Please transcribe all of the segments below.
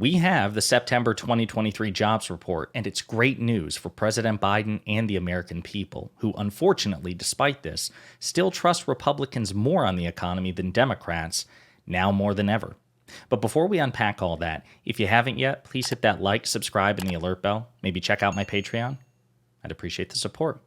We have the September 2023 jobs report, and it's great news for President Biden and the American people, who unfortunately, despite this, still trust Republicans more on the economy than Democrats, now more than ever. But before we unpack all that, if you haven't yet, please hit that like, subscribe, and the alert bell. Maybe check out my Patreon. I'd appreciate the support.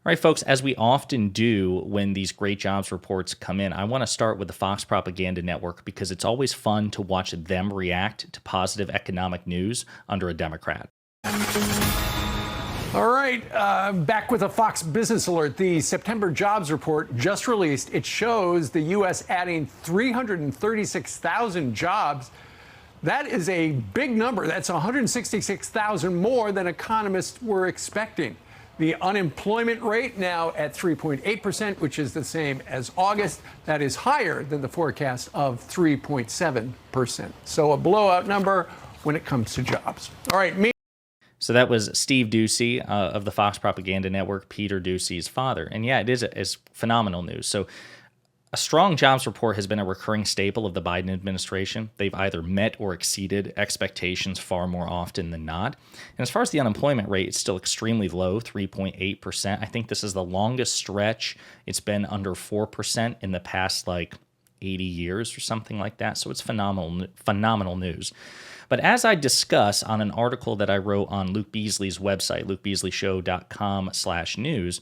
All right, folks, as we often do when these great jobs reports come in, I want to start with the Fox Propaganda Network because it's always fun to watch them react to positive economic news under a Democrat. All right, back with a Fox Business Alert. The September jobs report just released. It shows the U.S. adding 336,000 jobs. That is a big number. That's 166,000 more than economists were expecting. The unemployment rate now at 3.8%, which is the same as August. That is higher than the forecast of 3.7%. So a blowout number when it comes to jobs. All right. So that was Steve Doocy of the Fox Propaganda Network, Peter Doocy's father. And yeah, it's phenomenal news. So a strong jobs report has been a recurring staple of the Biden administration. They've either met or exceeded expectations far more often than not. And as far as the unemployment rate, it's still extremely low, 3.8%. I think this is the longest stretch it's been under 4% in the past 80 years or something like that. So it's phenomenal news. But as I discuss on an article that I wrote on Luke Beasley's website, lukebeasleyshow.com/news,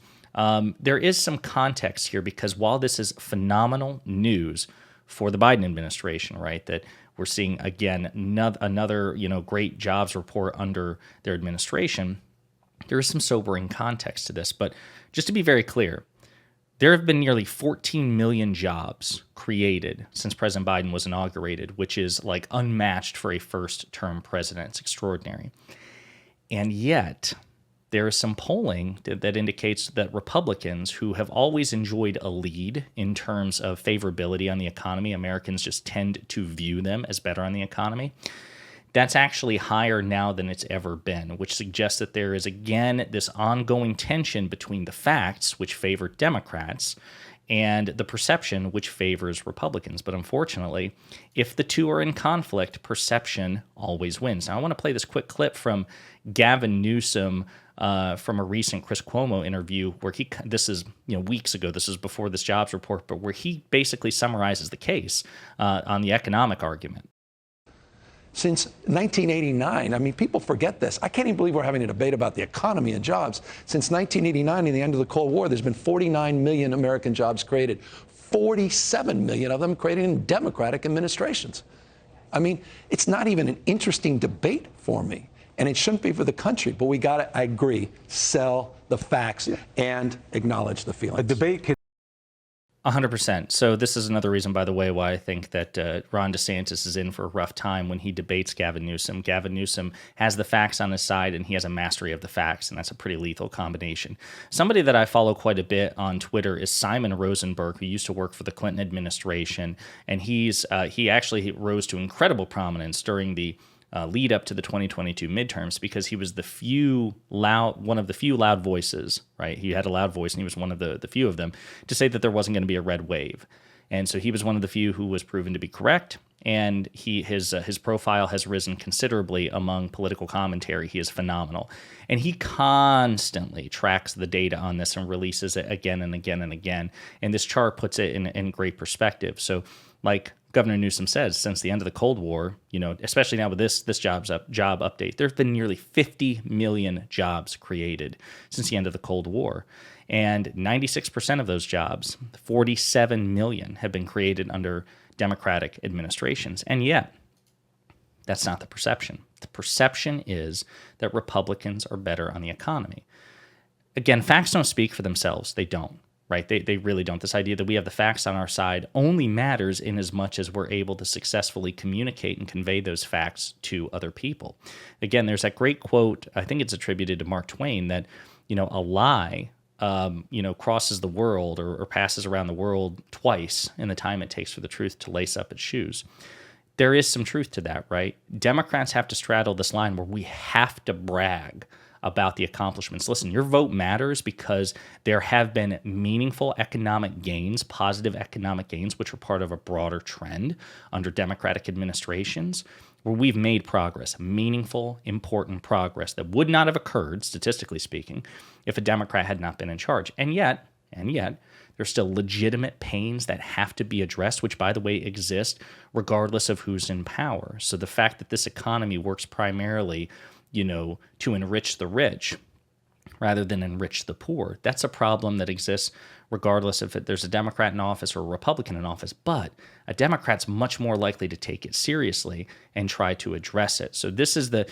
there is some context here because while this is phenomenal news for the Biden administration, right, that we're seeing, again, another great jobs report under their administration, there is some sobering context to this. But just to be very clear, there have been nearly 14 million jobs created since President Biden was inaugurated, which is unmatched for a first-term president. It's extraordinary. And yet, there is some polling that indicates that Republicans, who have always enjoyed a lead in terms of favorability on the economy, Americans just tend to view them as better on the economy, that's actually higher now than it's ever been, which suggests that there is, again, this ongoing tension between the facts, which favor Democrats, and the perception, which favors Republicans. But unfortunately, if the two are in conflict, perception always wins. Now, I want to play this quick clip from Gavin Newsom from a recent Chris Cuomo interview where this is weeks ago, this is before this jobs report, but where he basically summarizes the case on the economic argument. Since 1989, people forget this. I can't even believe we're having a debate about the economy and jobs. Since 1989 and the end of the Cold War, there's been 49 million American jobs created, 47 million of them created in Democratic administrations. It's not even an interesting debate for me, and it shouldn't be for the country, but we got to, I agree, sell the facts and acknowledge the feelings. A debate can 100%. So this is another reason, by the way, why I think that Ron DeSantis is in for a rough time when he debates Gavin Newsom. Gavin Newsom has the facts on his side, and he has a mastery of the facts, and that's a pretty lethal combination. Somebody that I follow quite a bit on Twitter is Simon Rosenberg, who used to work for the Clinton administration, and he actually rose to incredible prominence during the lead up to the 2022 midterms because he was one of the few loud voices, right? He had a loud voice and he was one of the few of them to say that there wasn't going to be a red wave. And so he was one of the few who was proven to be correct. And his profile has risen considerably among political commentary. He is phenomenal. And he constantly tracks the data on this and releases it again and again and again. And this chart puts it in great perspective. So like Governor Newsom says, since the end of the Cold War, especially now with this job update, there have been nearly 50 million jobs created since the end of the Cold War. And 96% of those jobs, 47 million, have been created under Democratic administrations. And yet, that's not the perception. The perception is that Republicans are better on the economy. Again, facts don't speak for themselves. They don't. Right? They really don't. This idea that we have the facts on our side only matters in as much as we're able to successfully communicate and convey those facts to other people. Again, there's that great quote, I think it's attributed to Mark Twain, that, a lie, crosses the world or passes around the world twice in the time it takes for the truth to lace up its shoes. There is some truth to that, right? Democrats have to straddle this line where we have to brag about the accomplishments. Listen, your vote matters because there have been meaningful economic gains, positive economic gains, which are part of a broader trend under Democratic administrations. where we've made progress, meaningful, important progress that would not have occurred, statistically speaking, if a Democrat had not been in charge. And yet, there's still legitimate pains that have to be addressed, which, by the way, exist regardless of who's in power. So the fact that this economy works primarily, to enrich the rich rather than enrich the poor, that's a problem that exists regardless if there's a Democrat in office or a Republican in office. But a Democrat's much more likely to take it seriously and try to address it. So this is the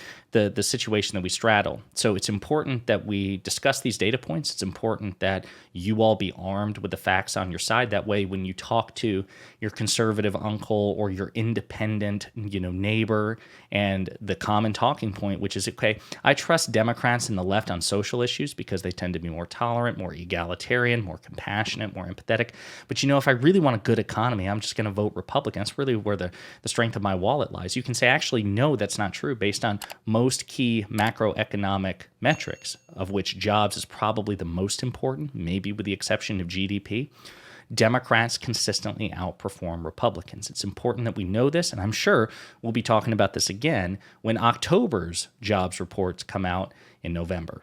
situation that we straddle. So it's important that we discuss these data points. It's important that you all be armed with the facts on your side. That way, when you talk to your conservative uncle or your independent, neighbor, and the common talking point, which is, okay, I trust Democrats and the left on social issues because they tend to be more tolerant, more egalitarian, more compassionate, more empathetic. But if I really want a good economy, I'm just going to vote Republican. That's really where the strength of my wallet lies. You can say, actually, no, that's not true based on most key macroeconomic metrics, of which jobs is probably the most important, maybe with the exception of GDP. Democrats consistently outperform Republicans. It's important that we know this, and I'm sure we'll be talking about this again when October's jobs reports come out in November.